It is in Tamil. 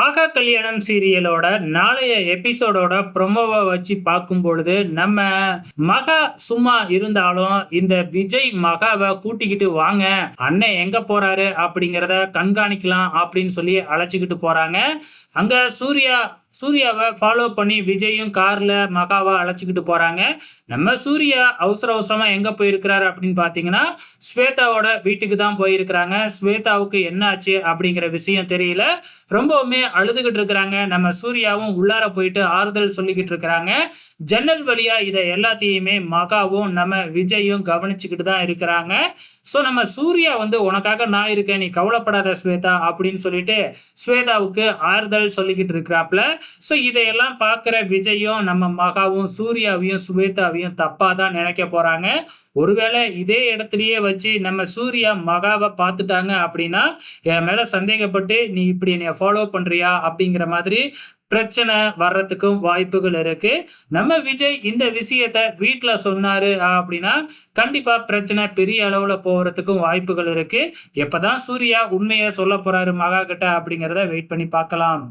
ஆகா கல்யாணம் சீரியலோட நாளைய எபிசோடோட ப்ரொமோவை வச்சு பார்க்கும் பொழுது நம்ம மகா சும்மா இருந்தாலும் இந்த விஜய் மகாவை கூட்டிக்கிட்டு வாங்க, அண்ணன் எங்க போறாரு அப்படிங்கிறத கண்காணிக்கலாம் அப்படின்னு சொல்லி அழைச்சிக்கிட்டு போறாங்க. அங்க சூர்யாவை ஃபாலோ பண்ணி விஜயும் கார்ல மகாவை அழைச்சிக்கிட்டு போறாங்க. நம்ம சூர்யா அவசர அவசரமா எங்க போயிருக்கிறாரு அப்படின்னு பாத்தீங்கன்னா ஸ்வேதாவோட வீட்டுக்கு தான் போயிருக்கிறாங்க. ஸ்வேதாவுக்கு என்ன ஆச்சு அப்படிங்கிற விஷயம் தெரியல. ரொம்பவுமே அழுதுகிட்டு இருக்கிறாங்க. நம்ம சூர்யாவும் உள்ளார போயிட்டு ஆறுதல் சொல்லிக்கிட்டு இருக்கிறாங்க. ஜன்னல் வழியா இதை எல்லாத்தையுமே மகாவும் நம்ம விஜயும் கவனிச்சுக்கிட்டு தான் இருக்கிறாங்க. ஸோ நம்ம சூர்யா வந்து உனக்காக நான் இருக்கேன், நீ கவலைப்படாத ஸ்வேதா அப்படின்னு சொல்லிட்டு ஸ்வேதாவுக்கு ஆறுதல் சொல்லிக்கிட்டு இருக்கிறாப்ல. ஸோ இதையெல்லாம் பார்க்குற விஜயும் நம்ம மகாவும் சூர்யாவையும் ஸ்வேதாவையும் தப்பாக தான் நினைக்க போகிறாங்க. ஒருவேளை இதே இடத்துலயே வச்சு நம்ம சூர்யா மகாவை பார்த்துட்டாங்க அப்படின்னா என் மேலே சந்தேகப்பட்டு நீ இப்படி என்னை ஃபாலோ பண்ணுறியா அப்படிங்கிற மாதிரி பிரச்சனை வர்றதுக்கும் வாய்ப்புகள் இருக்கு. நம்ம விஜய் இந்த விஷயத்த வீட்டில் சொன்னாரு அப்படின்னா கண்டிப்பா பிரச்சனை பெரிய அளவுல போறதுக்கும் வாய்ப்புகள் இருக்கு. எப்பதான் சூர்யா உண்மையை சொல்ல போறாரு மகா கிட்ட அப்படிங்கிறத வெயிட் பண்ணி பார்க்கலாம்.